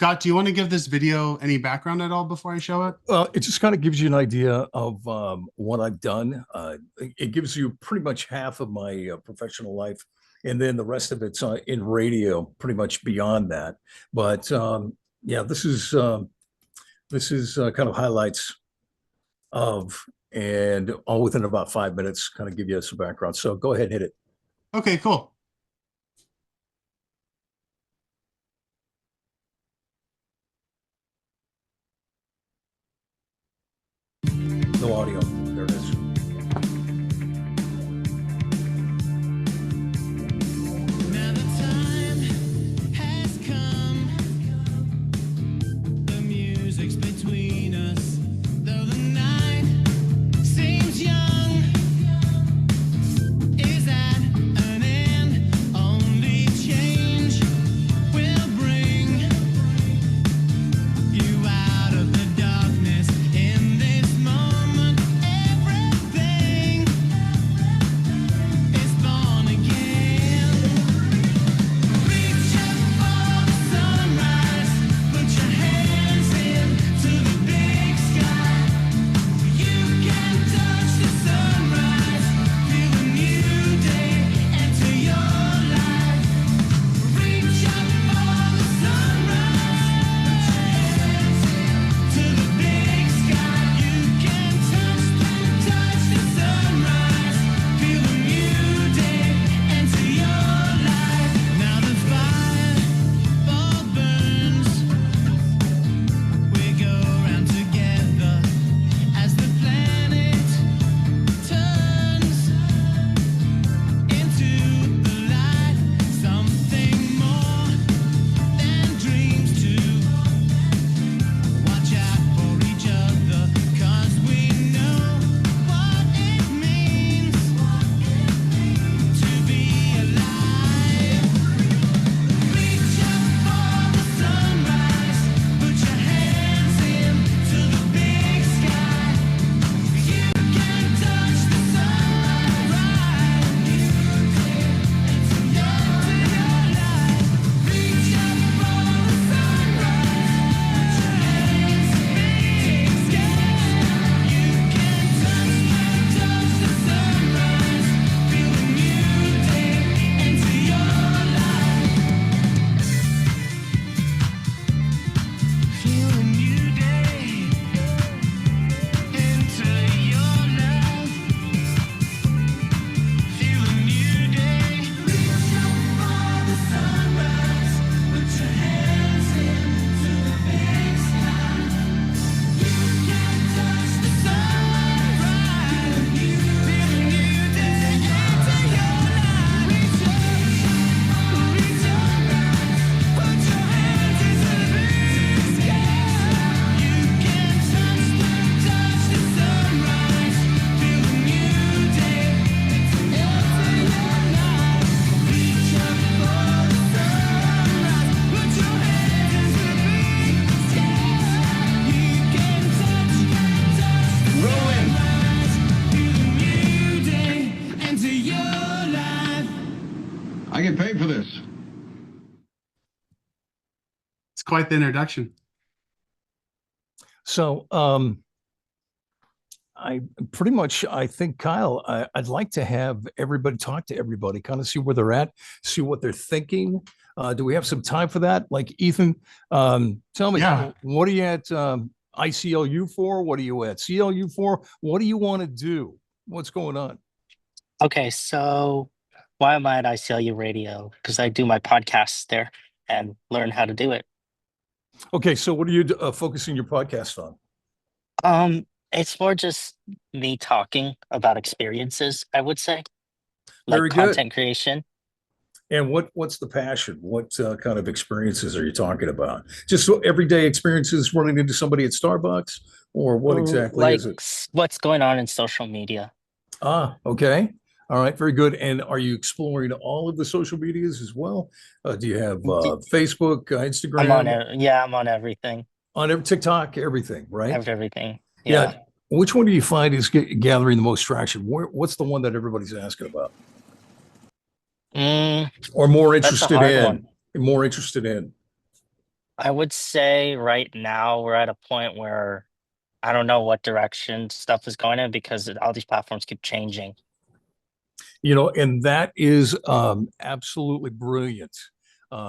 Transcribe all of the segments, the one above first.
Scott, do you want to give this video any background at all before I show it? It just kind of gives you an idea of what I've done. It gives you pretty much half of my professional life, and then the rest of it's in radio, pretty much beyond that. But yeah, this is kind of highlights of, and all within about 5 minutes, kind of give you some background. So go ahead, hit it. Okay, cool. No audio. There it is. Now the time has come. The music's between us. Though the night seems young, is at an end. Only change will bring you out of the darkness. In this moment, everything is born again. Reach up for the sunrise, put your hands into the big sky. You can touch the sunrise, feel a new day enter your life. Reach up for the sunrise, put your hands into the big sky. You can touch the sunrise, feel a new day enter your life. Now the fireball burns. We go round together as the planet turns into the light. Something more than dreams to watch out for each other, 'cause we know what it means to be alive. Reach up for the sunrise, put your hands into the big sky. You can touch the sunrise, new day into your life. Reach up for the sunrise, put your hands in the big sky. You can touch the sunrise, feel a new day into your life. Feel a new day into your life. Feel a new day. Reach up for the sunrise, put your hands into the big sky. You can touch the sunrise, feel a new day enter your life. Reach up, put your hands into the big sky. You can touch the sunrise, feel a new day enter your life. Reach up for the sunrise, put your hands into the big sky. You can touch the sunrise, feel a new day enter your life. I get paid for this. It's quite the introduction. So I pretty much, I think, Kyle, I'd like to have everybody talk to everybody, kind of see where they're at, see what they're thinking. Do we have some time for that? Like, Ethan, tell me, Yeah. what are you at iCLU for? What are you at CLU for? What do you want to do? What's going on? Okay, so why am I at iCLU Radio? Because I do my podcasts there and learn how to do it. Okay, so what are you focusing your podcast on? It's more just me talking about experiences, I would say, like Very good. content creation. And what's the passion? What kind of experiences are you talking about? Just so everyday experiences, running into somebody at Starbucks, or what exactly Like is it? what's going on in social media. Ah, okay. All right, very good. And are you exploring all of the social medias as well? Do you have Facebook, Instagram? I'm on everything. On every TikTok, everything, I right? have everything. Yeah. Which one do you find is gathering the most traction? What's the one that everybody's asking about? Or more That's a interested hard in? one. More interested in? I would say right now we're at a point where I don't know what direction stuff is going in because all these platforms keep changing. And that is absolutely brilliant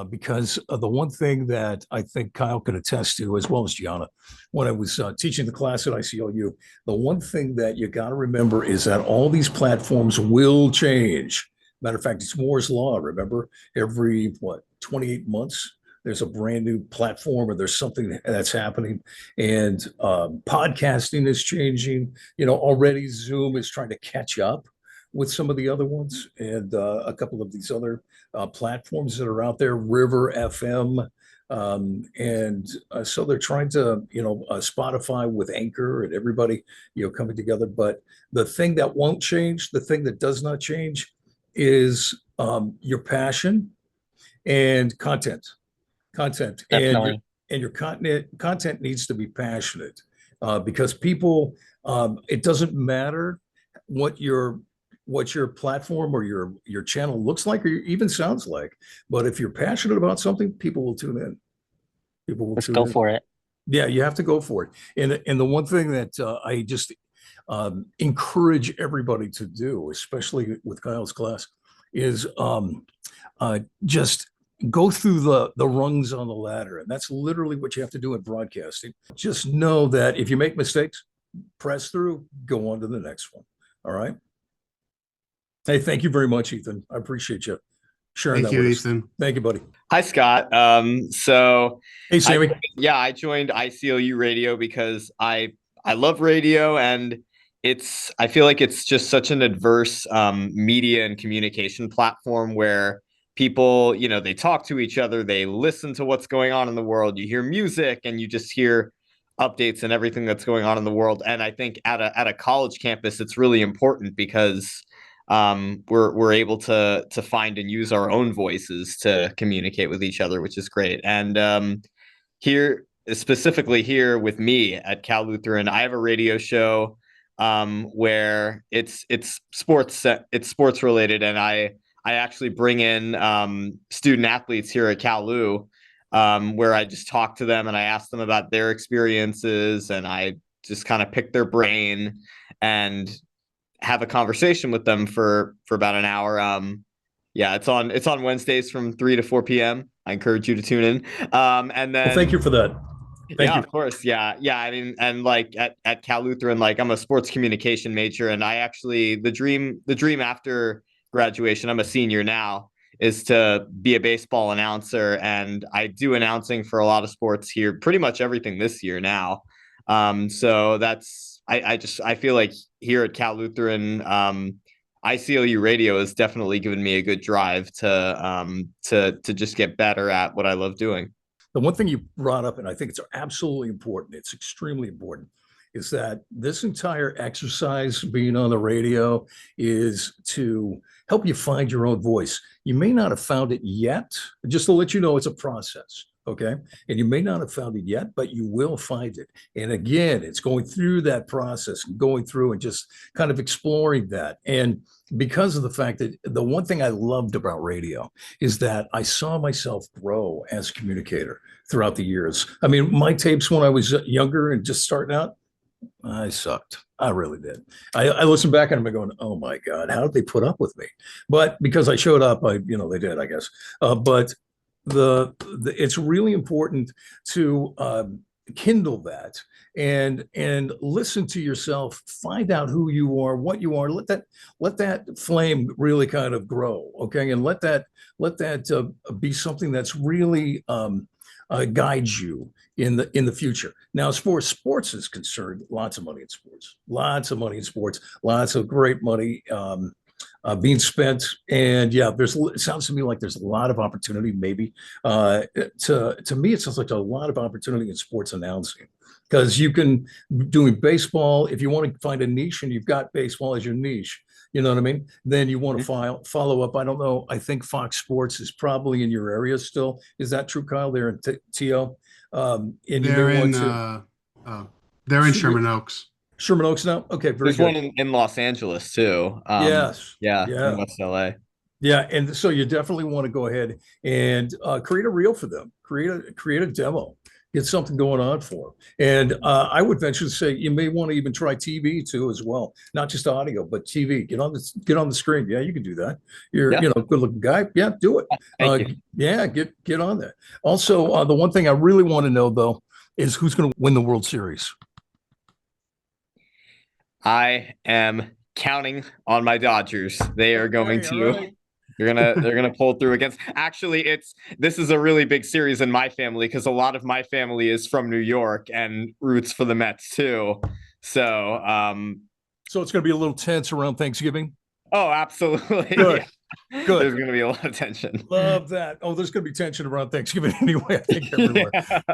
because the one thing that I think Kyle could attest to, as well as Gianna, when I was teaching the class at iCLU, the one thing that you got to remember is that all these platforms will change. Matter of fact, it's Moore's Law. Remember, every 28 months, there's a brand new platform or there's something that's happening. And podcasting is changing. Already Zoom is trying to catch up with some of the other ones and a couple of these other platforms that are out there, River FM. And so they're trying to, Spotify with Anchor and everybody, coming together. But the thing that won't change, the thing that does not change is your passion and content Definitely. and your content needs to be passionate because people it doesn't matter what your platform or your channel looks like or even sounds like, but if you're passionate about something, people will tune in. Let's go for it. Yeah, you have to go for it. And the one thing that I just encourage everybody to do, especially with Kyle's class, is just go through the rungs on the ladder. And that's literally what you have to do in broadcasting. Just know that if you make mistakes, press through, go on to the next one. All right. Hey, thank you very much, Ethan. I appreciate you sharing Thank that you, with us. Ethan. Thank you, buddy. Hi, Scott. Hey, Sammy. I joined iCLU Radio because I love radio, and I feel like it's just such an adverse media and communication platform where people, they talk to each other, they listen to what's going on in the world, you hear music, and you just hear updates and everything that's going on in the world. And I think at a college campus, it's really important because we're able to find and use our own voices to communicate with each other, which is great. And here, specifically here with me at Cal Lutheran, I have a radio show where it's sports related, and I actually bring in student athletes here at Cal Lu, where I just talk to them and I ask them about their experiences, and I just kind of pick their brain and have a conversation with them for about an hour. Yeah, it's on Wednesdays from 3 to 4 p.m. I encourage you to tune in. And then Thank you for that. Thank you. Of course. Yeah. I mean, and like at Cal Lutheran, like I'm a sports communication major, and I actually the dream after graduation, I'm a senior now, is to be a baseball announcer, and I do announcing for a lot of sports here, pretty much everything this year now. So that's I feel like here at Cal Lutheran, iCLU radio has definitely given me a good drive to just get better at what I love doing. The one thing you brought up, and I think it's absolutely important, it's extremely important, is that this entire exercise being on the radio is to help you find your own voice. You may not have found it yet, just to let you know it's a process. Okay. And you may not have found it yet, but you will find it. And again, it's going through that process and going through and just kind of exploring that. And because of the fact that the one thing I loved about radio is that I saw myself grow as a communicator throughout the years. I mean, my tapes when I was younger and just starting out, I sucked. I really did. I listened back and I'm going, oh my God, how did they put up with me? But because I showed up, they did, I guess. But it's really important to kindle that and listen to yourself, find out who you are, what you are, let that flame really kind of grow. Okay. And let that be something that's really guides you in the future. Now, as far as sports is concerned, lots of money in sports, lots of great money being spent. And yeah, it sounds to me like there's a lot of opportunity, maybe. To me, it sounds like a lot of opportunity in sports announcing, because you can doing baseball. If you want to find a niche and you've got baseball as your niche, you know what I mean? Then you want to follow up. I don't know. I think Fox Sports is probably in your area still. Is that true, Kyle? They're in TO. And They're in Sherman Oaks. Sherman Oaks now? Okay, very There's good. one in Los Angeles too. Yes. Yeah, Yeah. in West LA. Yeah, and so you definitely want to go ahead and create a reel for them. create a demo, get something going on for them. And I would venture to say you may want to even try TV too as well, not just audio, but TV. Get on the screen. Yeah, you can do that. You're Yeah. good looking guy. Yeah, do it. Thank you. Yeah, get on there. Also, the one thing I really want to know though is who's going to win the World Series. I am counting on my Dodgers. They are going Okay, to all right. they're gonna pull through against. Actually, this is a really big series in my family because a lot of my family is from New York and roots for the Mets too. So So it's going to be a little tense around Thanksgiving. oh, absolutely. Good. Yeah. Good. There's gonna be a lot of tension. Love that. Oh, there's going to be tension around Thanksgiving anyway, I think everywhere.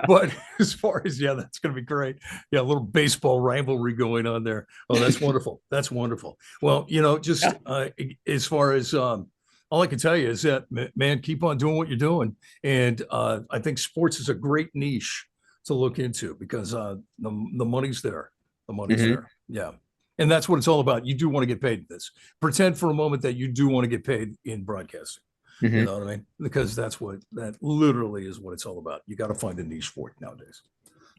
But as far as, yeah, that's going to be great. Yeah, a little baseball rivalry going on there. Oh, that's wonderful. That's wonderful. Well, just as far as all I can tell you is that, man, keep on doing what you're doing. And I think sports is a great niche to look into because the money's there. The money's Mhm. there. Yeah. And that's what it's all about. You do want to get paid in this. Pretend for a moment that you do want to get paid in broadcasting. You Mhm. know what I mean? Because that literally is what it's all about. You got to find a niche for it nowadays.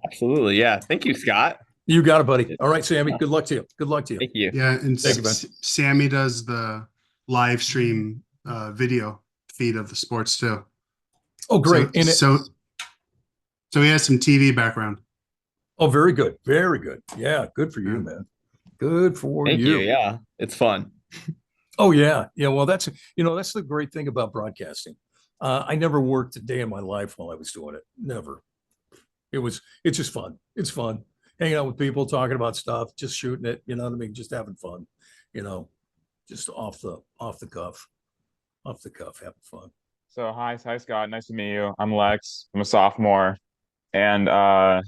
Absolutely. Yeah. Thank you, Scott. You got it, buddy. All right, Sammy. Good luck to you. Good luck to you. Thank you. Yeah, and Thank you, man. Sammy does the live stream video feed of the sports too. Oh, great. So, And so he has some TV background. oh, very good. Very good. Yeah, good for you, man. Good for Thank you. you. Yeah. It's fun. Oh yeah, yeah. Well, that's the great thing about broadcasting. I never worked a day in my life while I was doing it. Never. It's just fun. It's fun hanging out with people, talking about stuff, just shooting it. You know what I mean? Just having fun. Just off the cuff, having fun. So hi Scott, nice to meet you. I'm Lex. I'm a sophomore, and I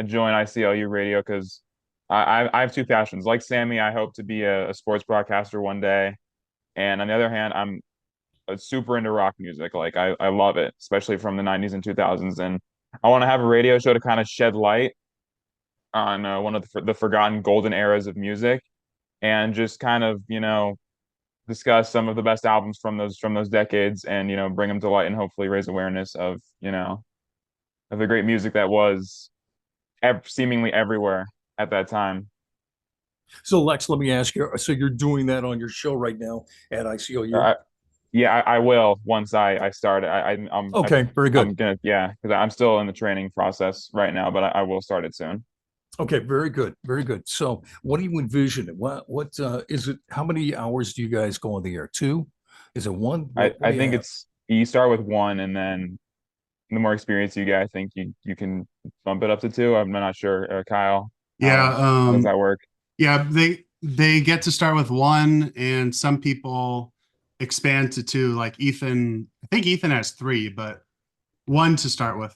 joined iCLU Radio because I have two passions. Like Sammy, I hope to be a sports broadcaster one day, and on the other hand, I'm super into rock music. Like I love it, especially from the '90s and 2000s, and I want to have a radio show to kind of shed light on one of the forgotten golden eras of music, and just kind of discuss some of the best albums from those decades and bring them to light and hopefully raise awareness of of the great music that was seemingly everywhere at that time. So Lex, let me ask you. So you're doing that on your show right now at ICLU? Yeah, I will once I start it. I'm Okay, very good. I'm gonna, yeah, because I'm still in the training process right now, but I will start it soon. Okay, very good, very good. So, what do you envision? What is it? How many hours do you guys go on the air? 2? Is it 1? What I do you think have? you start with 1, and then the more experience you get, I think you can bump it up to 2. I'm not sure, Kyle. Yeah, How does that work? yeah, they get to start with 1, and some people expand to 2. Like Ethan, I think Ethan has 3, but 1 to start with.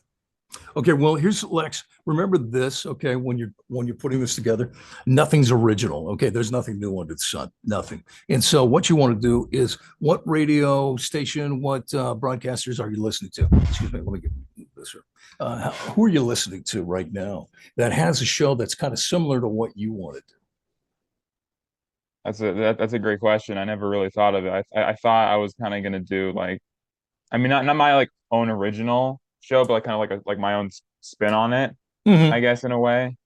Okay, well, here's Lex. Remember this, okay, when you're putting this together, nothing's original. Okay, there's nothing new under the sun, nothing. And so, what you want to do is, what radio station, what broadcasters are you listening to? Excuse me, let me get this here. Who are you listening to right now that has a show that's kind of similar to what you want to do? That's a great question. I never really thought of it. I thought I was kind of gonna do like, I mean, not my like own original show, but like kind of like my own spin on it, Mhm. I guess, in a way.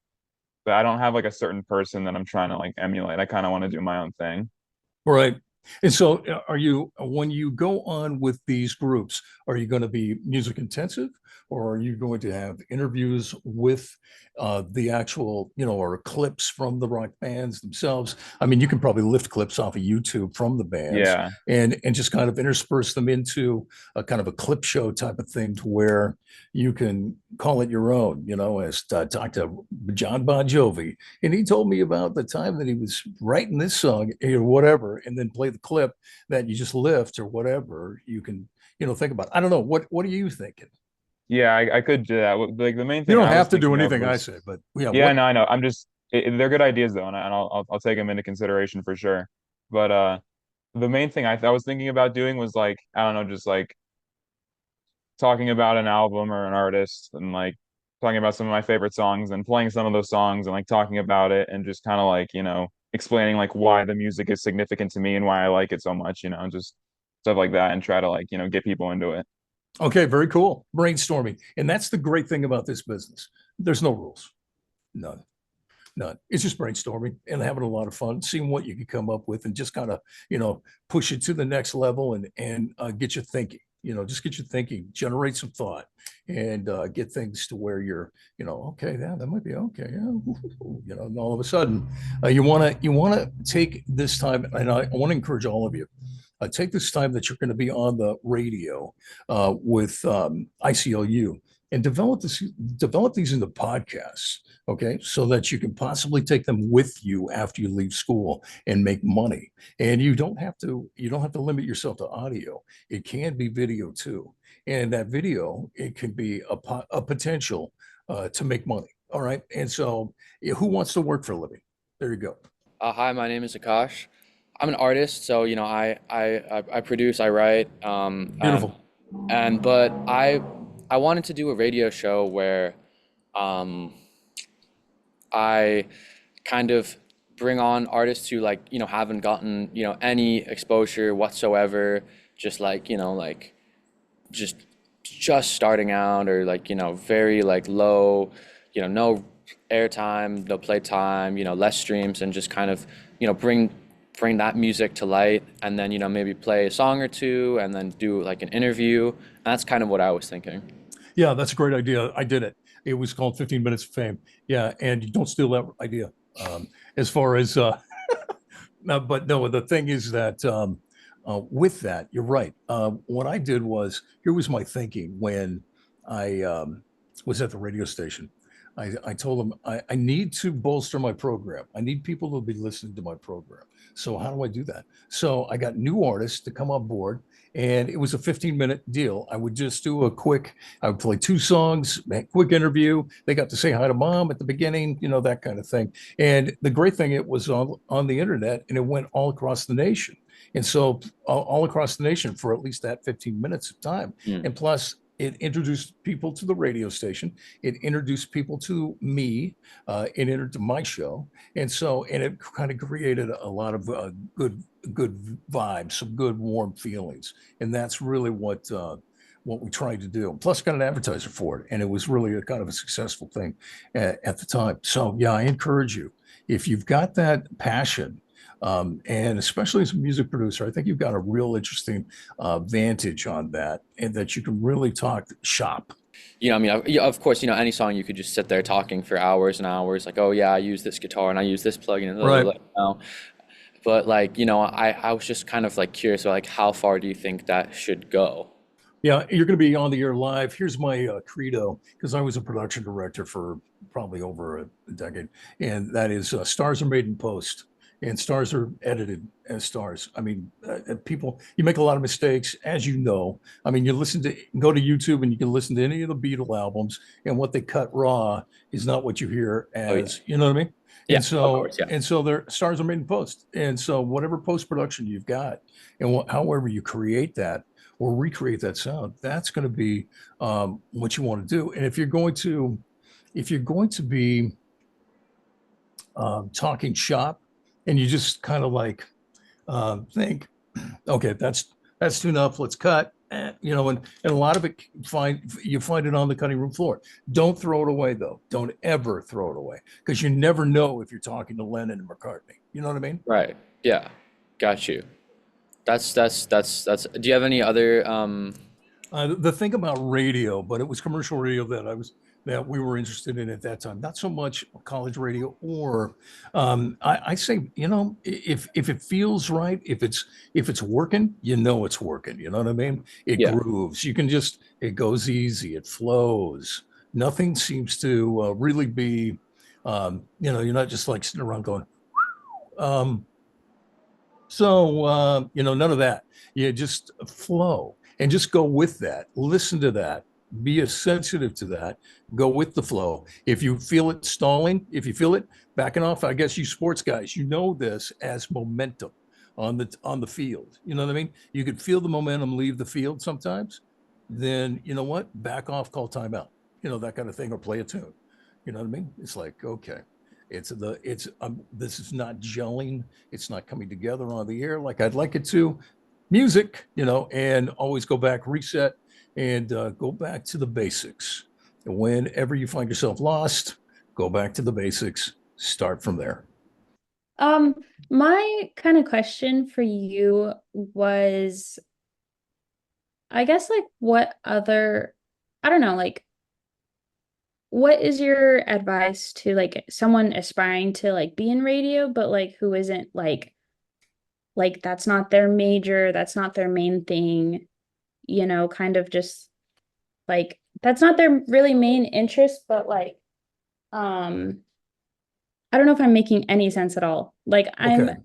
But I don't have like a certain person that I'm trying to like emulate. I kind of want to do my own thing. Right. And so, are you, when you go on with these groups, are you going to be music intensive, or are you going to have interviews with the actual, or clips from the rock bands themselves? I mean, you can probably lift clips off of YouTube from the bands Yeah. and just kind of intersperse them into a kind of a clip show type of thing to where you can call it your own, as I talked to John Bon Jovi, and he told me about the time that he was writing this song or whatever, and then play the clip that you just lift or whatever. You can, think about. I don't know. What are you thinking? Yeah, I could do that. Like the main thing You don't I was have to do thinking of anything I was- say, but yeah. Yeah, no, I know. I'm just they're good ideas though, and I'll take them into consideration for sure. But the main thing I was thinking about doing was like, I don't know, just like talking about an album or an artist and like talking about some of my favorite songs and playing some of those songs and like talking about it and just kind of like, explaining like why the music is significant to me and why I like it so much, just stuff like that, and try to like, get people into it. Okay, very cool. Brainstorming. And that's the great thing about this business. There's no rules. None. None. It's just brainstorming and having a lot of fun, seeing what you can come up with, and just kind of, push it to the next level and get you thinking. Just get you thinking, generate some thought, and get things to where you're, okay, yeah, that might be okay, yeah, and all of a sudden, you want to take this time, and I want to encourage all of you, take this time that you're going to be on the radio with iCLU, and develop these into podcasts, okay, so that you can possibly take them with you after you leave school and make money. And you don't have to limit yourself to audio. It can be video too, and that video, it can be a potential to make money. All right, and so who wants to work for a living? There you go. Hi, my name is Akash. I'm an artist, so I produce, I write, Beautiful. but I wanted to do a radio show where um, I kind of bring on artists who haven't gotten any exposure whatsoever, just just just starting out, or very low, no airtime, no playtime, less streams, and just kind of bring that music to light, and then maybe play a song or two, and then do like an interview. And that's kind of what I was thinking. Yeah, that's a great idea. I did it. It was called 15 Minutes of Fame. Yeah, and you don't steal that idea. As far as no, but no, the thing is that with that, you're right. What I did was, here was my thinking when I was at the radio station. I told them I need to bolster my program. I need people to be listening to my program. So how do I do that? So I got new artists to come on board, and it was a 15-minute deal. I would just do I would play two songs, a quick interview. They got to say hi to mom at the beginning, that kind of thing. And the great thing, it was on the internet, and it went all across the nation. And so all across the nation for at least that 15 minutes of time. Mm. And plus, it introduced people to the radio station. It introduced people to me. It entered my show, and it kind of created a lot of good vibes, some good warm feelings, and that's really what we tried to do. Plus, got an advertiser for it, and it was really a kind of a successful thing at the time. So, yeah, I encourage you, if you've got that passion. And especially as a music producer, I think you've got a real interesting vantage on that, and that you can really talk shop. I mean, yeah, of course, any song you could just sit there talking for hours and hours, like, oh yeah, I use this guitar and I use this plugin and blah, blah, Right. blah, But I was just kind of curious, like, how far do you think that should go? Yeah, you're going to be on the air live. Here's my credo, because I was a production director for probably over a decade, and that is stars are made in post, and stars are edited as stars. I mean, people, you make a lot of mistakes, as you know. I mean, go to YouTube and you can listen to any of the Beatle albums, and what they cut raw is not what you hear Oh yeah, as, you know what I mean? yeah, And of so, course, yeah. and so their stars are made in post. And so whatever post production you've got, and however you create that or recreate that sound, that's going to be what you want to do. And if you're going to be talking shop, and you just kind of think, okay, that's too enough. Let's cut. And a lot of it you find it on the cutting room floor. Don't throw it away though. Don't ever throw it away, because you never know if you're talking to Lennon and McCartney. You know what I mean? Right. Yeah. Got you. That's. Do you have any other The thing about radio, but it was commercial radio that we were interested in at that time. Not so much college radio, or I say, if it feels right, if it's working, it's working. You know what I mean? It yeah. grooves. It goes easy. It flows. Nothing seems to really be, you're not just like sitting around going. Um, none of that. You just flow and just go with that. Listen to that. Be as sensitive to that. Go with the flow. If you feel it stalling, if you feel it backing off, I guess you sports guys, you know this as momentum on the field. You know what I mean? You could feel the momentum leave the field sometimes. Then you know what? Back off, call timeout. That kind of thing, or play a tune. You know what I mean? It's like, okay, this is not gelling. It's not coming together on the air like I'd like it to. Music, and always go back, reset, and go back to the basics. And whenever you find yourself lost, go back to the basics, start from there. My kind of question for you was, I guess, like, what other, I don't know, like, what is your advice to like someone aspiring to like be in radio, but like who isn't like that's not their major, that's not their main thing, kind of just like that's not their really main interest, but like um I don't know if I'm making any sense at all. Like Okay.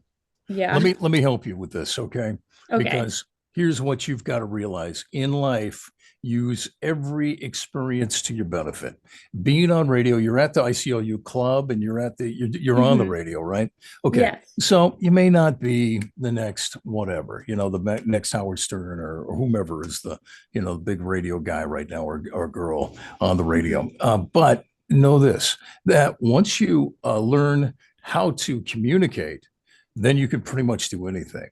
yeah. Let me help you with this, okay? Okay. Because here's what you've got to realize in life, use every experience to your benefit. Being on radio, you're at the ICLU club and you're on the Mhm. radio, right? Okay. Yes. So you may not be the next whatever, the next Howard Stern or whomever is the big radio guy right now or girl on the radio. But know this, that once you learn how to communicate, then you can pretty much do anything.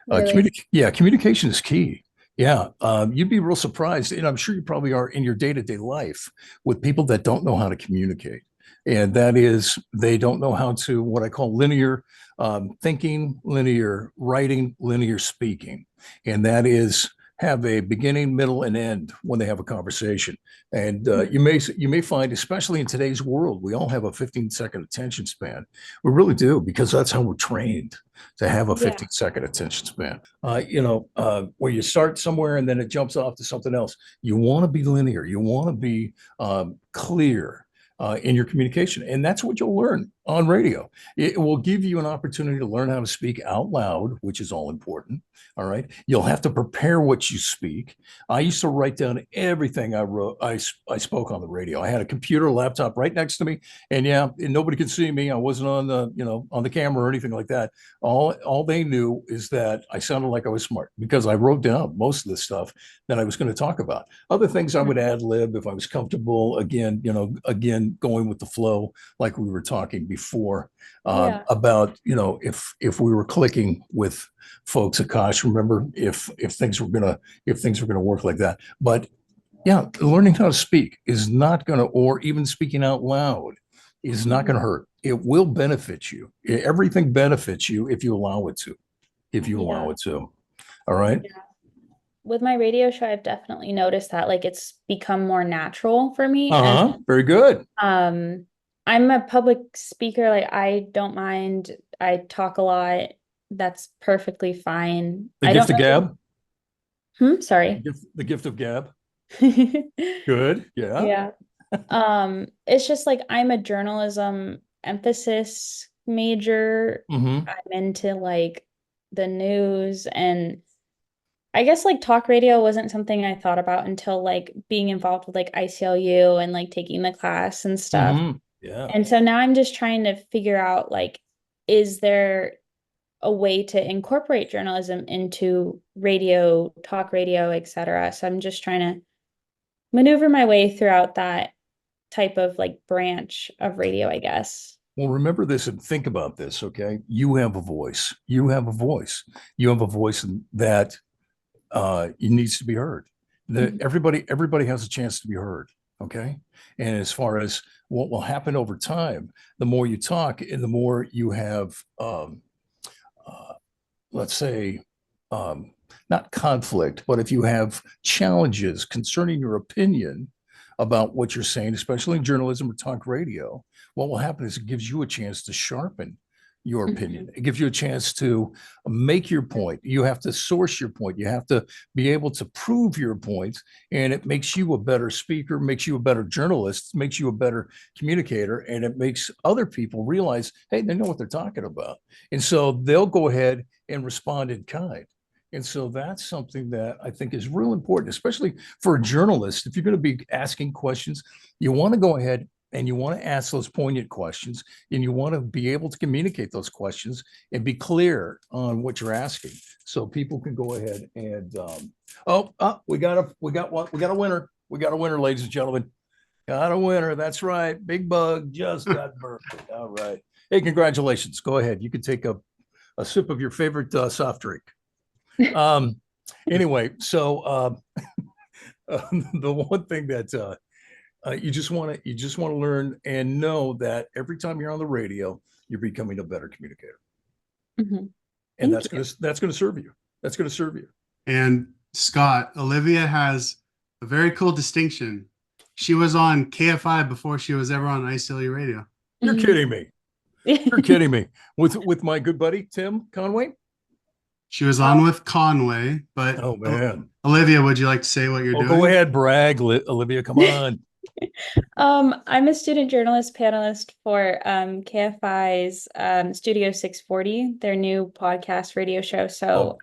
Really? Communication is key. Yeah, you'd be real surprised, and I'm sure you probably are in your day-to-day life with people that don't know how to communicate, and that is they don't know how to what I call linear thinking, linear writing, linear speaking, and that is have a beginning, middle, and end when they have a conversation. And you may find, especially in today's world, we all have a 15-second attention span. We really do because that's how we're trained to have a Yeah. 15-second attention span. Where you start somewhere and then it jumps off to something else. You want to be linear. You want to be clear in your communication. And that's what you'll learn on radio. It will give you an opportunity to learn how to speak out loud, which is all important. All right. You'll have to prepare what you speak. I used to write down everything I wrote. I spoke on the radio. I had a computer, laptop right next to me. And nobody could see me. I wasn't on the camera or anything like that. All they knew is that I sounded like I was smart because I wrote down most of the stuff that I was going to talk about. Other things I would ad lib if I was comfortable. Again, going with the flow, like we were talking before Yeah. about if we were clicking with folks. Akash, remember if things were gonna work like that. But yeah, learning how to speak is not gonna, or even speaking out loud is not gonna hurt. It will benefit you. Everything benefits you if you allow it to. If you allow Yeah. it to. All right. With my radio show, I've definitely noticed that like it's become more natural for me. Uh-huh. Very good. And I'm a public speaker, like I don't mind. I talk a lot. That's perfectly fine. The I gift don't of gab. sorry. The gift of gab. Good. Yeah. Yeah. It's just like I'm a journalism emphasis major. Mm-hmm. I'm into like the news, and I guess like talk radio wasn't something I thought about until like being involved with like iCLU and like taking the class and stuff. Mm-hmm. Yeah. And so now I'm just trying to figure out like, is there a way to incorporate journalism into radio, talk radio, etc. So I'm just trying to maneuver my way throughout that type of like branch of radio, I guess. Well, remember this and think about this, okay? You have a voice. You have a voice. You have a voice that it needs to be heard. Mhm. Everybody has a chance to be heard, okay? And as far as what will happen over time, the more you talk and the more you have, let's say, um, not conflict, but if you have challenges concerning your opinion about what you're saying, especially in journalism or talk radio, what will happen is it gives you a chance to sharpen your opinion. It gives you a chance to make your point. You have to source your point. You have to be able to prove your point. And it makes you a better speaker, makes you a better journalist, makes you a better communicator, and it makes other people realize, hey, they know what they're talking about. And so they'll go ahead and respond in kind. And so that's something that I think is real important, especially for a journalist. If you're going to be asking questions, you want to go ahead and you want to ask those poignant questions, and you want to be able to communicate those questions and be clear on what you're asking, so people can go ahead and we got a winner. We got a winner, ladies and gentlemen. Got a winner. That's right. Big Bug just got burned. All right. Hey, congratulations. Go ahead. You can take a sip of your favorite soft drink. Anyway, so The one thing that you just want to learn and know that every time you're on the radio, you're becoming a better communicator, Mhm. and Thank you. that's going to serve you. That's going to serve you. And Scott, Olivia has a very cool distinction. She was on KFI before she was ever on iCLU radio. You're Mhm. kidding me. You're kidding me. With my good buddy Tim Conway. She was on with Conway, but Oh man. Olivia, would you like to say what you're Oh, doing? go ahead, brag, Olivia. Come on. I'm a student journalist panelist for KFI's Studio 640, their new podcast radio show. So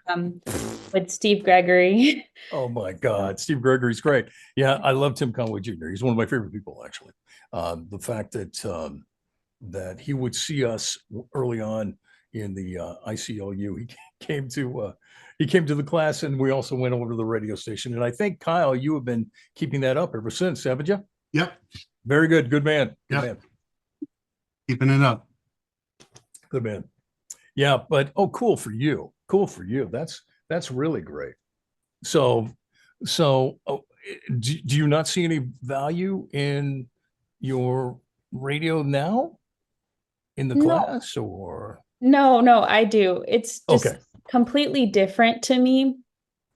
with Steve Gregory. Oh my God, Steve Gregory's great. Yeah, I love Tim Conway Jr. He's one of my favorite people, actually. The fact that he would see us early on in the iCLU, he came to the class, and we also went over to the radio station. And I think Kyle, you have been keeping that up ever since, haven't you? Yep. Very good. Good man. Good Yep. man. Keeping it up. Good man. Yeah, but cool for you. Cool for you. That's really great. So do you not see any value in your radio now in the No. class, or? No, I do. It's just Okay. completely different to me.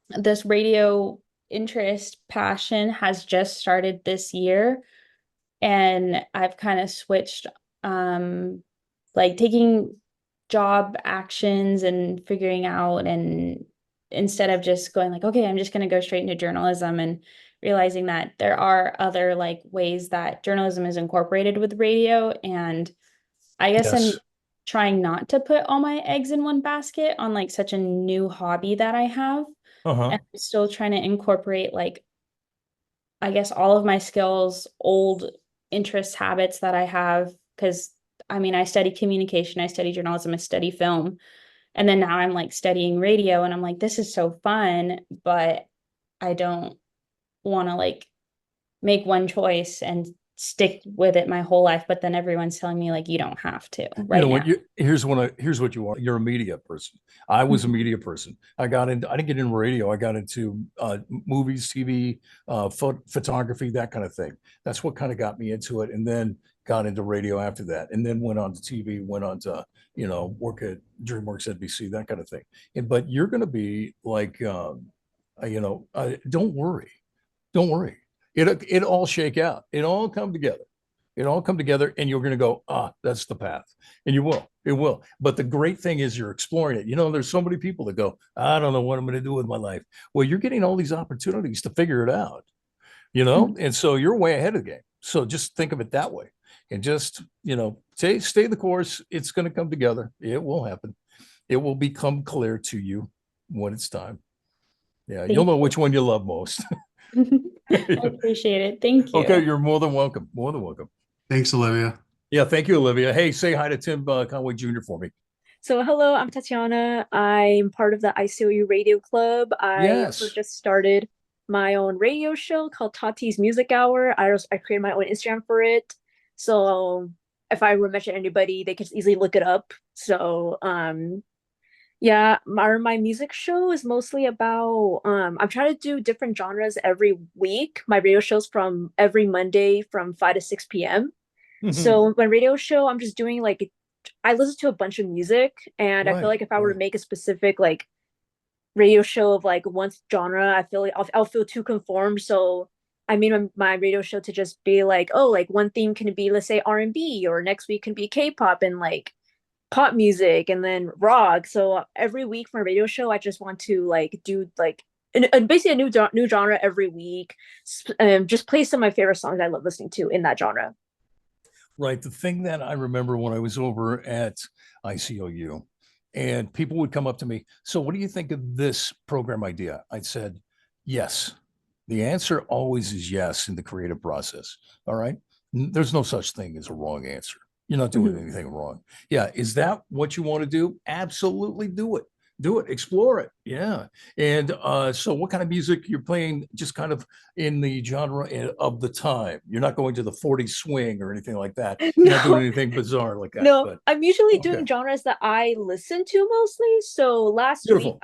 This radio interest, passion has just started this year, and I've kind of switched, like taking job actions and figuring out, and instead of just going like, okay, I'm just going to go straight into journalism, and realizing that there are other like ways that journalism is incorporated with radio. And I guess I'm Yes. trying not to put all my eggs in one basket on like such a new hobby that I have. Uh-huh. And I'm still trying to incorporate like, I guess, all of my skills, old interests, habits that I have. Because I mean, I study communication, I study journalism, I study film. And then now I'm like studying radio, and I'm like, this is so fun, but I don't want to like make one choice and stick with it my whole life. But then everyone's telling me like, you don't have to You right know now. what? Here's what you are. You're a media person. I was a media person. I didn't get into radio. I got into movies, TV, photography, that kind of thing. That's what kind of got me into it. And then got into radio after that. And then went on to TV, went on to, work at DreamWorks, NBC, that kind of thing. But you're going to be like, don't worry. Don't worry. It all shake out. It all come together. It all come together, and you're going to go, that's the path. And you will. It will. But the great thing is you're exploring it. There's so many people that go, I don't know what I'm going to do with my life. Well, you're getting all these opportunities to figure it out, and so you're way ahead of the game. So just think of it that way, and just, stay the course. It's going to come together. It will happen. It will become clear to you when it's time. Yeah, you'll know which one you love most. I appreciate it. Thank you. Okay, you're more than welcome. More than welcome. Thanks, Olivia. Yeah, thank you, Olivia. Hey, say hi to Tim Conway Jr. for me. So hello, I'm Tatiana. I'm part of the iCLU Radio Club. I also Yes. just started my own radio show called Tati's Music Hour. I created my own Instagram for it. So if I were to mention anybody, they could easily look it up. So yeah, my music show is mostly about I'm trying to do different genres every week. My radio show's from every Monday from 5 to 6 p.m. So my radio show, I'm just doing like, I listen to a bunch of music, and I feel like if I were to make a specific like radio show of like one genre, I feel like I'll feel too conformed. So I made my radio show to just be like, oh, like one theme can be, let's say, R&B, or next week can be K-pop and like pop music, and then rock. So every week for a radio show, I just want to like do like basically a new genre every week, just play some of my favorite songs I love listening to in that genre. Right. The thing that I remember when I was over at iCLU, and people would come up to me, so what do you think of this program idea? I said, yes. The answer always is yes in the creative process. All right. There's no such thing as a wrong answer. You're not doing anything wrong. Yeah. Is that what you want to do? Absolutely do it. Do it, explore it. Yeah. And so what kind of music you're playing, just kind of in the genre of the time? You're not going to the 40s swing or anything like that. You're not doing anything bizarre like that. No, but I'm usually doing genres that I listen to mostly. So last week,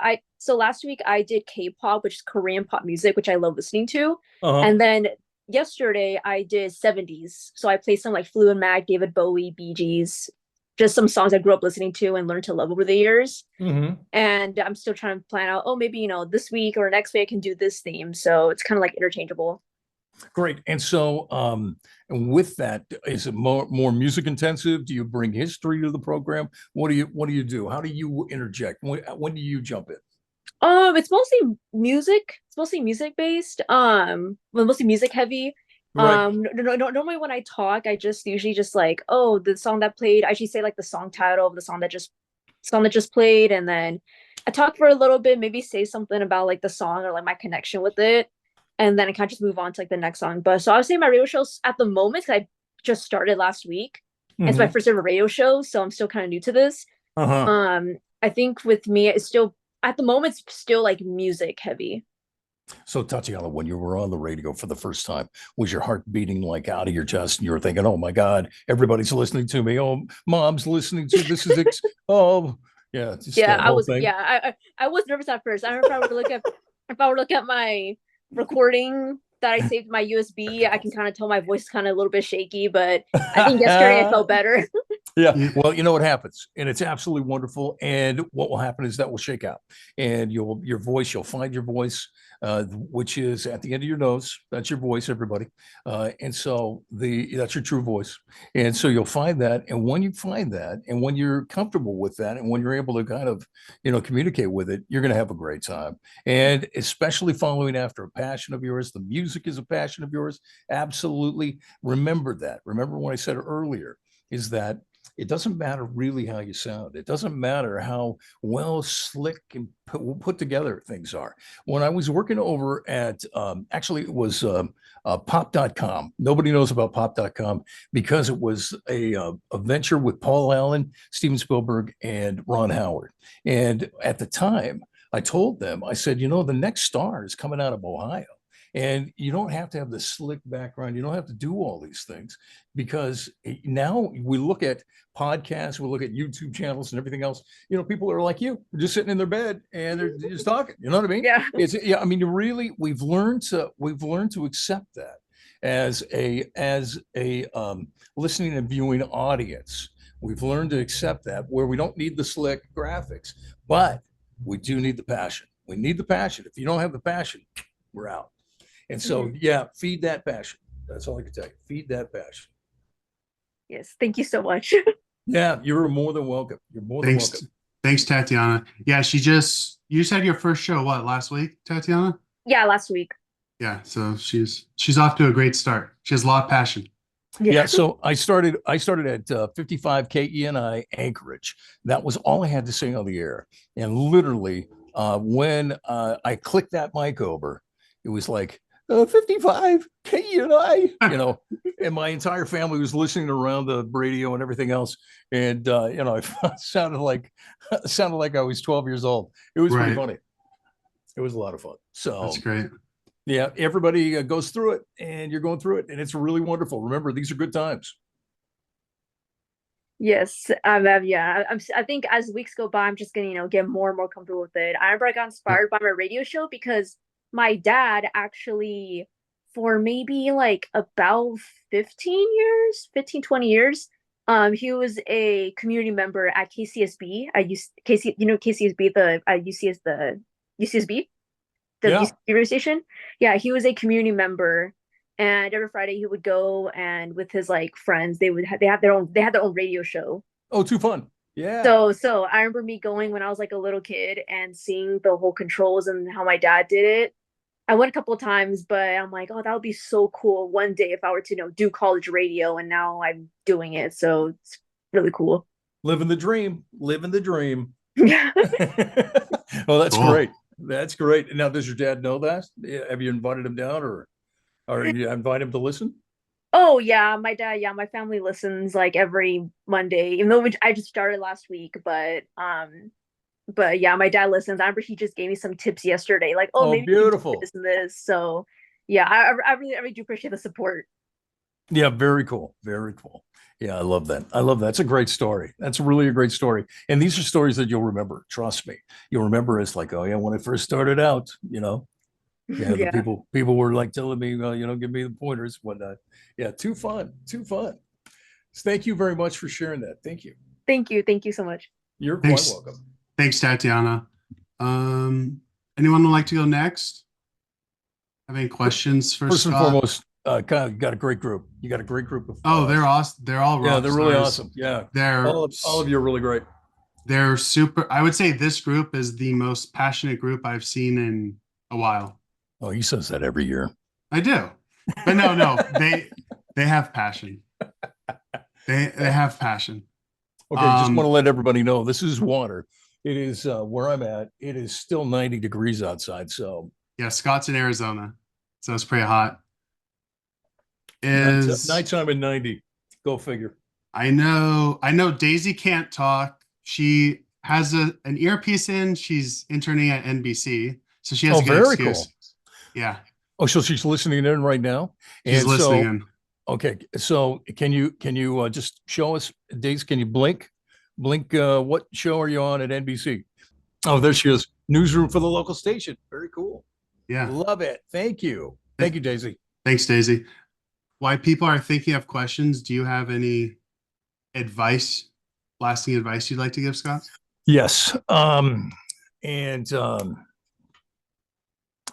So last week I did K-pop, which is Korean pop music, which I love listening to. Uh-huh. And then yesterday I did 70s. So I played some like Fleetwood Mac, David Bowie, Bee Gees, just some songs I grew up listening to and learned to love over the years. Mhm. And I'm still trying to plan out, oh, maybe, this week or next week I can do this theme. So it's kind of like interchangeable. Great. And so, and with that, is it more music intensive? Do you bring history to the program? What do you do? How do you interject? When do you jump in? It's mostly music. It's mostly music based. Well, mostly music heavy. Right. Normally when I talk, I just usually just like, oh, the song that played. I usually say like the song title of the song that just played, and then I talk for a little bit, maybe say something about like the song or like my connection with it, and then I kind of just move on to like the next song. But so I would say my radio shows at the moment, 'cause I just started last week. It's my Mhm. first ever radio show, so I'm still kind of new to this. Uh-huh. I think with me, it's still at the moment, it's still like music heavy. So Tatiana, when you were on the radio for the first time, was your heart beating like out of your chest and you were thinking, oh my God, everybody's listening to me. Oh, mom's listening to this is oh yeah, just Yeah, that whole thing. I was nervous at first. I remember if I were to look at my recording that I saved my USB, I can kind of tell my voice is kind of a little bit shaky, but I think yesterday I felt better. Yeah. Yeah. Well, you know what happens, and it's absolutely wonderful. And what will happen is that will shake out, and you'll find your voice, which is at the end of your nose. That's your voice, everybody. And so that's your true voice. And so you'll find that, and when you find that, and when you're comfortable with that, and when you're able to kind of, communicate with it, you're going to have a great time. And especially following after a passion of yours, the music is a passion of yours. Absolutely. Remember that. Remember what I said earlier is that it doesn't matter really how you sound. It doesn't matter how well slick and put together things are. When I was working over at, actually, it was pop.com. Nobody knows about pop.com because it was a venture with Paul Allen, Steven Spielberg, and Ron Howard. And at the time, I told them, I said, the next star is coming out of Ohio. And you don't have to have the slick background. You don't have to do all these things because now we look at podcasts, we look at YouTube channels and everything else. People are like you, they're just sitting in their bed and they're just talking. You know what I mean? Yeah. Yeah. I mean, we've learned to accept that as a listening and viewing audience. We've learned to accept that where we don't need the slick graphics, but we do need the passion. We need the passion. If you don't have the passion, we're out. And so, yeah, feed that passion. That's all I can tell you. Feed that passion. Yes, thank you so much. Yeah, you're more than welcome. You're more than Thanks. welcome. Thanks, Tatiana. Yeah, you said your first show, what, last week, Tatiana? Yeah, last week. Yeah, so she's off to a great start. She has a lot of passion. Yeah, so I started at 55 KENI Anchorage. That was all I had to say on the air. And literally, when I clicked that mic over, it was like 55 KENI, and my entire family was listening around the radio and everything else. And I sounded like I was 12 years old. It was pretty Right. funny. It was a lot of fun. So That's great. yeah, everybody goes through it, and you're going through it, and it's really wonderful. Remember, these are good times. Yes, yeah. I think as weeks go by, I'm just gonna, get more and more comfortable with it. I remember I got inspired by my radio show because my dad actually, for maybe like about 15, 20 years, he was a community member at KCSB. I used KCSB, I UC as the UCSB, the Yeah. UC radio station. Yeah, he was a community member, and every Friday he would go and with his like friends, they had their own radio show. Oh, too fun. Yeah. So I remember me going when I was like a little kid and seeing the whole controls and how my dad did it. I went a couple of times, but I'm like, oh, that would be so cool one day if I were to, do college radio, and now I'm doing it. So it's really cool. Living the dream. Living the dream. Yeah. Oh, that's Cool. great. That's great. Now, does your dad know that? Have you invited him down, or you invite him to listen? Oh yeah, my dad, yeah, my family listens like every Monday, even though I just started last week, but yeah, my dad listens. I remember he just gave me some tips yesterday, like, oh, Oh, maybe you can do beautiful. this and this. So yeah, I really do appreciate the support. Yeah, very cool. Very cool. Yeah, I love that. I love that. That's a great story. That's really a great story. And these are stories that you'll remember. Trust me. You'll remember it's like, oh yeah, when I first started out, yeah, the Yeah. people were like telling me, give me the pointers, whatnot. Yeah, too fun. Too fun. Thank you very much for sharing that. Thank you. Thank you. Thank you so much. You're quite Thanks. welcome. Thanks, Tatiana. Anyone would like to go next? Have any questions for First and Scott? foremost, got a great group. You got a great group of Oh, they're awesome. They're all yeah, rock they're really stars. awesome. Yeah. They're All of you are really great. they're super. I would say this group is the most passionate group I've seen in a while. Oh, he says that every year. I do, but no, they have passion. They have passion. Okay, just want to let everybody know this is water. It is where I'm at. It is still 90 degrees outside. So Yeah, Scott's in Arizona, so it's pretty hot. Is nighttime at 90. Go figure. I know Daisy can't talk. She has an earpiece in. She's interning at NBC, so she has Oh, a good very excuse. cool. Yeah, Oh, so she's listening in right now. she's And listening so, in. okay, so can you just show us, Daisy? Can you blink? What show are you on at NBC? Oh, there she is. Newsroom for the local station. Very cool. Yeah, Love it. Thank you. Thank you, Daisy. thanks, Daisy. While people are thinking of questions, do you have any lasting advice you'd like to give, Scott? Yes. And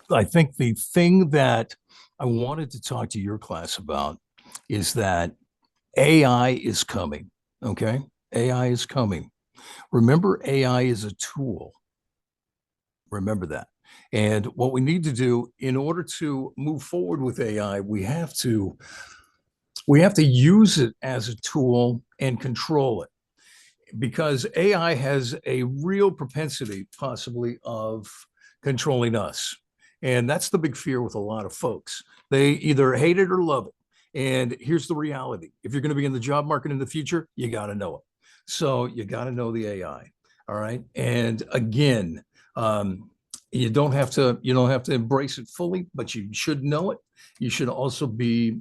I think the thing that I wanted to talk to your class about is that AI is coming. Okay. AI is coming. Remember, AI is a tool. Remember that. And what we need to do in order to move forward with AI, we have to use it as a tool and control it, because AI has a real propensity possibly of controlling us. And that's the big fear with a lot of folks. They either hate it or love it. And here's the reality. If you're going to be in the job market in the future, you got to know it. So you got to know the AI. All right. And again, you don't have to embrace it fully, but you should know it. You should also be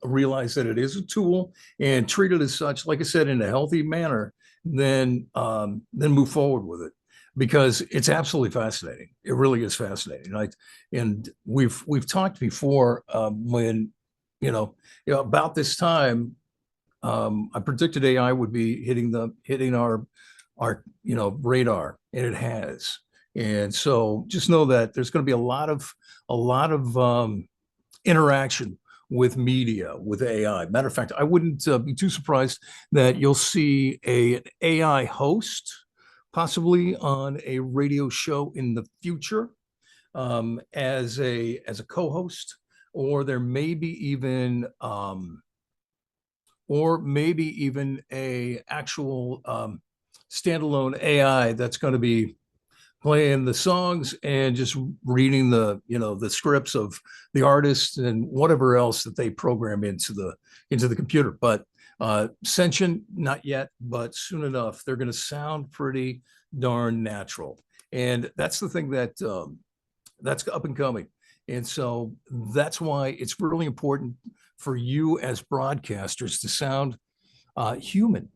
realize that it is a tool and treat it as such, like I said, in a healthy manner. Then move forward with it, because it's absolutely fascinating. It really is fascinating. And we've talked before when about this time. I predicted AI would be hitting our radar, and it has. And so just know that there's going to be a lot of interaction with media, with AI. Matter of fact, I wouldn't be too surprised that you'll see an AI host possibly on a radio show in the future, as a co-host, or there may be even a actual standalone AI that's going to be playing the songs and just reading the scripts of the artists and whatever else that they program into the computer. But sentient, not yet, but soon enough, they're going to sound pretty darn natural. And that's the thing that's up and coming. And so that's why it's really important for you as broadcasters to sound human.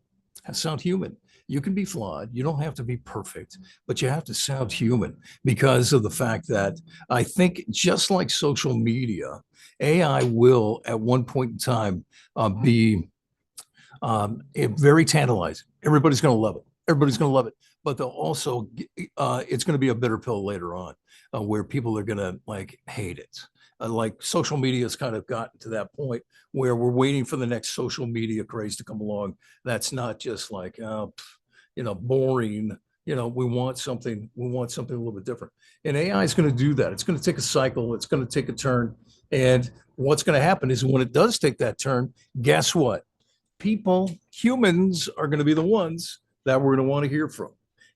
Sound human. You can be flawed. You don't have to be perfect, but you have to sound human, because of the fact that I think, just like social media, AI will at one point in time be very tantalizing. Everybody's going to love it. Everybody's going to love it, but they'll also it's going to be a bitter pill later on, where people are going to hate it. Like social media has kind of gotten to that point where we're waiting for the next social media craze to come along. That's not just boring. We want something a little bit different. And AI is going to do that. It's going to take a cycle. It's going to take a turn. And what's going to happen is, when it does take that turn, guess what? Humans are going to be the ones that we're going to want to hear from.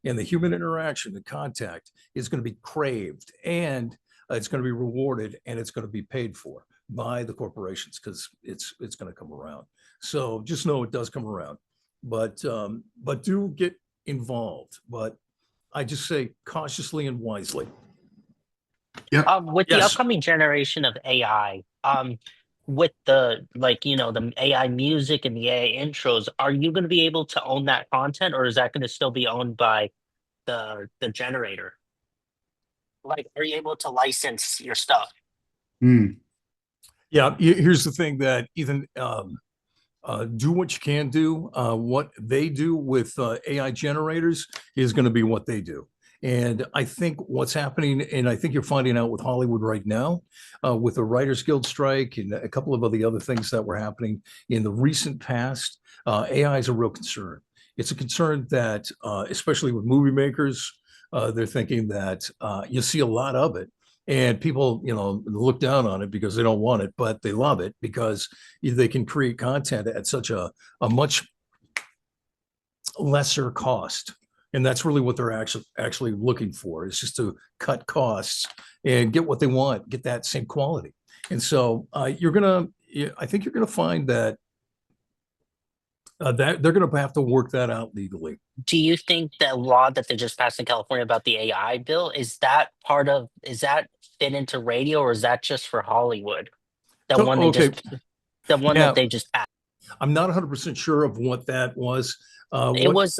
And the human interaction, the contact, is going to be craved, and it's going to be rewarded, and it's going to be paid for by the corporations, because it's going to come around. So just know it does come around, but do get involved. But I just say cautiously and wisely. With the Yes. upcoming generation of AI, with the like, the AI music and the AI intros, are you going to be able to own that content, or is that going to still be owned by the generator? Like, are you able to license your stuff? Hmm. Yeah, here's the thing that Ethan, do what you can do. What they do with AI generators is going to be what they do. And I think what's happening, and I think you're finding out with Hollywood right now, with the Writers Guild strike and a couple of the other things that were happening in the recent past, AI is a real concern. It's a concern that, especially with movie makers, they're thinking that you see a lot of it. And people, look down on it because they don't want it, but they love it because they can create content at such a much lesser cost. And that's really what they're actually looking for, is just to cut costs and get what they want, get that same quality. And so I think you're gonna find that that they're gonna have to work that out legally. Do you think that law that they just passed in California about the AI bill, is that fit into radio, or is that just for Hollywood? The So, one they okay, just the one yeah, that they just passed. I'm not 100% sure of what that was. It What was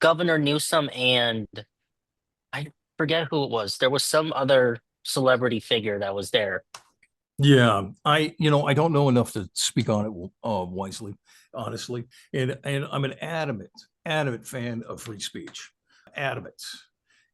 Governor Newsom and I forget who it was. There was some other celebrity figure that was there. Yeah, I don't know enough to speak on it wisely, honestly. And I'm an adamant fan of free speech, adamant.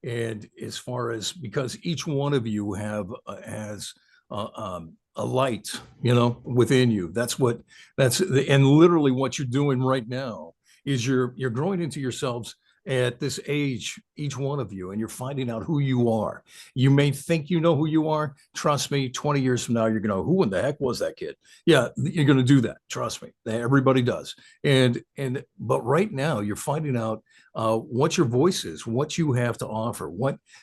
And as far as, because each one of you has a light, within you. And literally what you're doing right now is you're growing into yourselves at this age, each one of you, and you're finding out who you are. You may think you know who you are. Trust me, 20 years from now, you're going to, who in the heck was that kid? Yeah, you're going to do that. Trust me. Everybody does. But right now, you're finding out what your voice is, what you have to offer,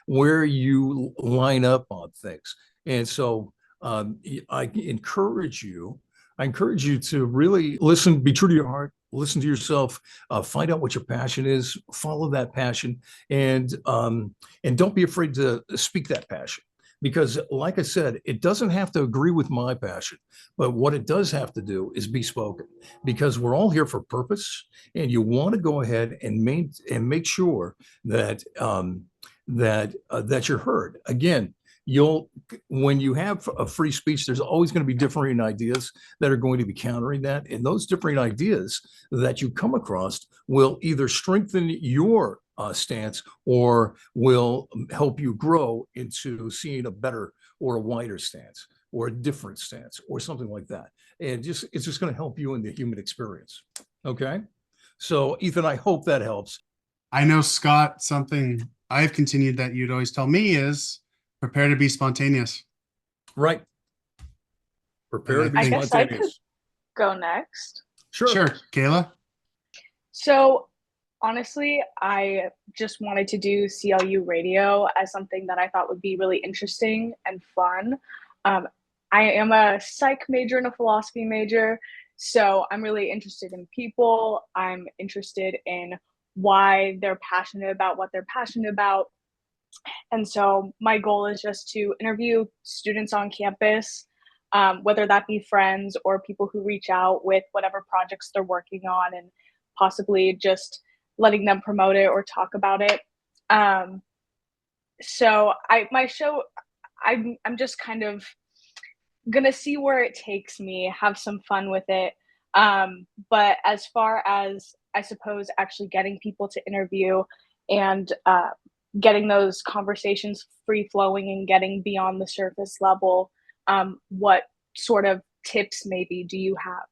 where you line up on things. And so I encourage you to really listen, be true to your heart, listen to yourself, find out what your passion is, follow that passion, and don't be afraid to speak that passion. Because, like I said, it doesn't have to agree with my passion, but what it does have to do is be spoken. Because we're all here for purpose, and you want to go ahead and make sure that that you're heard. Again, you'll when you have a free speech, there's always going to be differing ideas that are going to be countering that, and those differing ideas that you come across will either strengthen your stance or will help you grow into seeing a better or a wider stance or a different stance or something like that. And it's just going to help you in the human experience. Okay. So Ethan, I hope that helps. I know, Scott, something I've continued that you'd always tell me is prepare to be spontaneous. Right. Prepare to be I guess I spontaneous. Go next. Sure, Kayla. So honestly, I just wanted to do CLU radio as something that I thought would be really interesting and fun. Um, I am a psych major and a philosophy major, so I'm really interested in people. I'm interested in why they're passionate about what they're passionate about. And so my goal is just to interview students on campus, whether that be friends or people who reach out with whatever projects they're working on, and possibly just letting them promote it or talk about it. So my show, I'm just kind of gonna see where it takes me, have some fun with it. But as far as I suppose actually getting people to interview and getting those conversations free flowing and getting beyond the surface level, what sort of tips maybe do you have?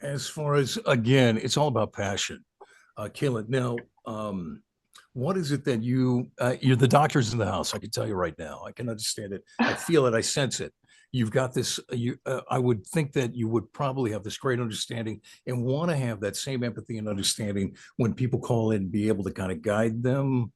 As far as, again, it's all about passion. Kayla, now, what is it that you're the doctor's in the house? I can tell you right now. I can understand it. I feel it. I sense it. You've got this. I would think that you would probably have this great understanding and want to have that same empathy and understanding when people call in, be able to kind of guide them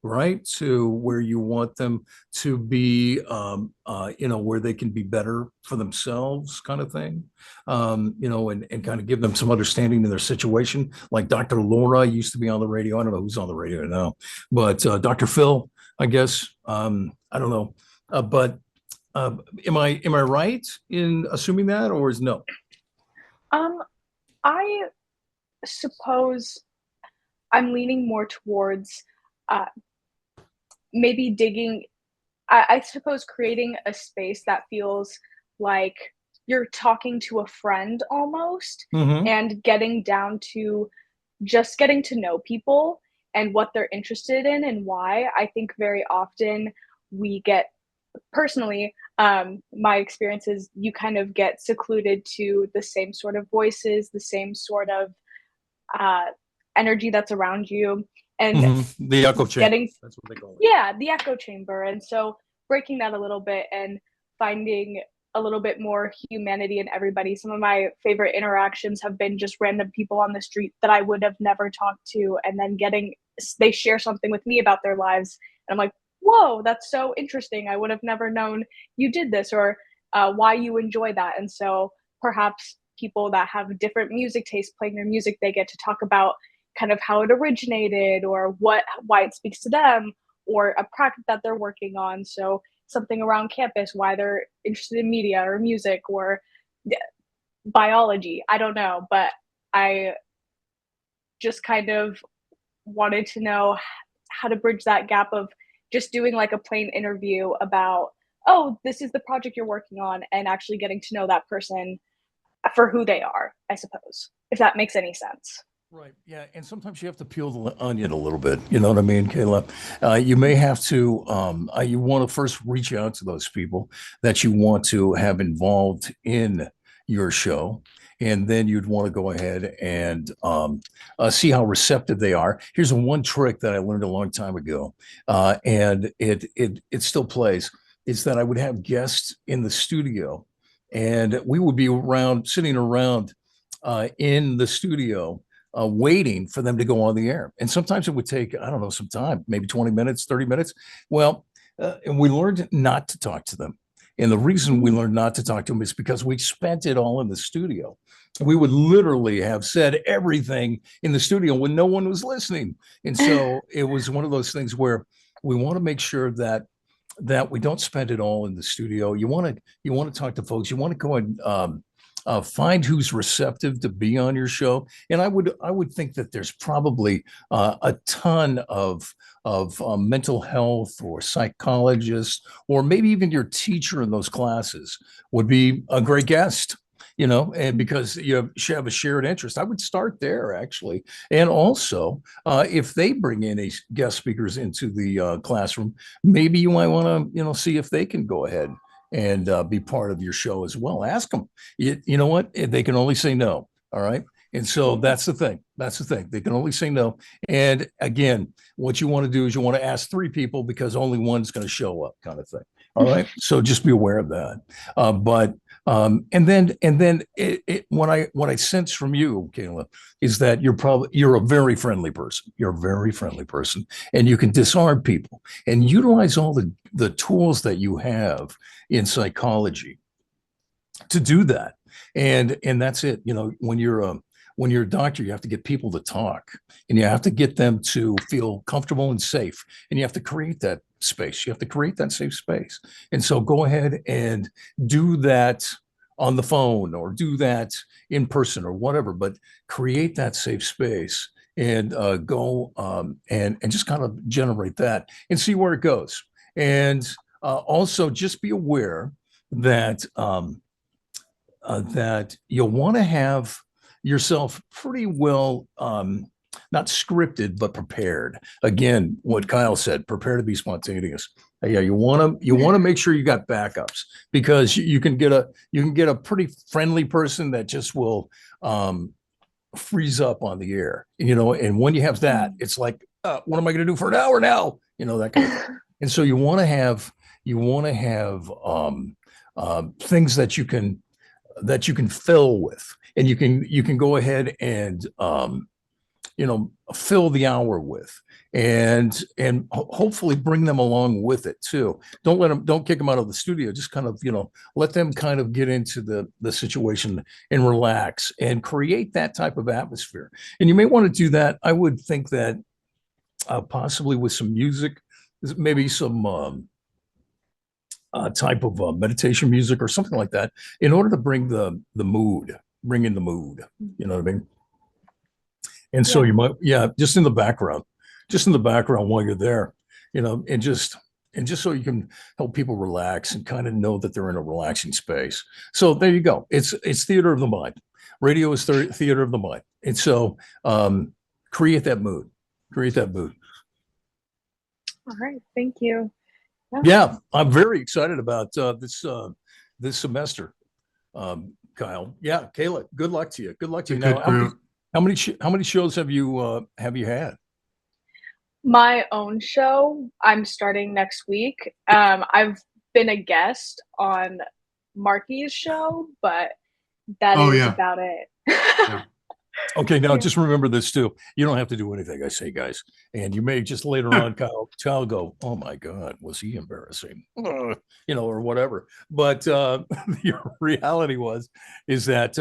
right to where you want them to be, where they can be better for themselves, kind of thing, and kind of give them some understanding in their situation. Like Dr. Laura used to be on the radio. I don't know who's on the radio now, but Dr. Phil, I guess. I don't know, but Am I right in assuming that, or is no? Um, I suppose I'm leaning more towards uh, maybe digging. I suppose creating a space that feels like you're talking to a friend almost, Mm-hmm. and getting down to just getting to know people and what they're interested in and why. I think very often we get personally, my experience is you kind of get secluded to the same sort of voices, the same sort of uh, energy that's around you, and Mm-hmm. The echo chamber. getting, That's what they call it. yeah, the echo chamber. And so breaking that a little bit and finding a little bit more humanity in everybody. Some of my favorite interactions have been just random people on the street that I would have never talked to, and then they share something with me about their lives. And I'm like, whoa, that's so interesting. I would have never known you did this, or why you enjoy that. And so perhaps people that have different music tastes playing their music, they get to talk about kind of how it originated or why it speaks to them, or a project that they're working on. So something around campus, why they're interested in media or music or biology. I don't know, but I just kind of wanted to know how to bridge that gap of just doing like a plain interview about, oh, this is the project you're working on, and actually getting to know that person for who they are, I suppose, if that makes any sense. Right. Yeah. And sometimes you have to peel the onion a little bit. You know what I mean, Kayla? You may have to, you want to first reach out to those people that you want to have involved in your show. And then you'd want to go ahead and see how receptive they are. Here's one trick that I learned a long time ago, and it still plays. Is that I would have guests in the studio, and we would be sitting around in the studio waiting for them to go on the air. And sometimes it would take, I don't know, some time, maybe 20 minutes, 30 minutes. Well, and we learned not to talk to them. And the reason we learned not to talk to them is because we spent it all in the studio. We would literally have said everything in the studio when no one was listening. And so it was one of those things where we want to make sure that we don't spend it all in the studio. You want to talk to folks. You want to go and find who's receptive to be on your show. And I would think that there's probably a ton of mental health or psychologists, or maybe even your teacher in those classes would be a great guest. And because you have a shared interest, I would start there actually. And also, if they bring in guest speakers into the classroom, maybe you might want to, see if they can go ahead and be part of your show as well. Ask them. You know what? They can only say no. All right. And so that's the thing. That's the thing. They can only say no. And again, what you want to do is you want to ask three people because only one's going to show up, kind of thing. All right. So just be aware of that. But and then what I sense from you, Kayla, is that you're a very friendly person. You're a very friendly person, and you can disarm people and utilize all the tools that you have in psychology to do that. And that's it. When you're a doctor, you have to get people to talk, and you have to get them to feel comfortable and safe, and you have to create that space. You have to create that safe space. And so go ahead and do that on the phone, or do that in person, or whatever, but create that safe space, and go and just kind of generate that and see where it goes. And also just be aware that that you'll want to have yourself pretty well, not scripted, but prepared. Again, what Kyle said, prepare to be spontaneous. Yeah, you want to make sure you got backups, because you can get a pretty friendly person that just will freeze up on the air. And when you have that, it's like, what am I going to do for an hour now? That kind of thing. And so you want to have things that you can fill with, and you can go ahead and fill the hour with, and hopefully bring them along with it too. Don't kick them out of the studio. Just kind of let them kind of get into the situation and relax and create that type of atmosphere. And you may want to do that. I would think that possibly with some music, maybe some type of meditation music or something like that in order to bring bring in the mood. You know what I mean? And so Yeah. you might, just in the background while you're there, and just so you can help people relax and kind of know that they're in a relaxing space. So there you go. It's theater of the mind. Radio is theater of the mind. And so create that mood. Create that mood. All right. Thank you. Yeah, I'm very excited about this semester, Kyle. Yeah, Kayla, good luck to you. Good luck to you. It's a Now, good group. how many shows have you had? My own show, I'm starting next week. I've been a guest on Marky's show, but that Oh, is yeah. about it. Yeah. Okay, now Yeah. just remember this too. You don't have to do anything I say, guys. And you may just later on, Kyle go, oh my God, was he embarrassing? Or whatever. But the reality is that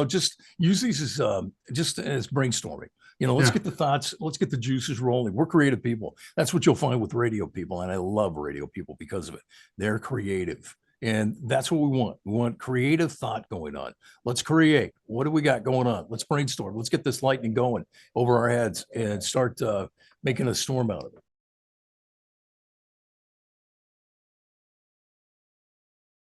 just use these as just as brainstorming. Let's Yeah. get the thoughts, let's get the juices rolling. We're creative people. That's what you'll find with radio people. And I love radio people because of it. They're creative. And that's what we want. We want creative thought going on. Let's create. What do we got going on? Let's brainstorm. Let's get this lightning going over our heads and start making a storm out of it.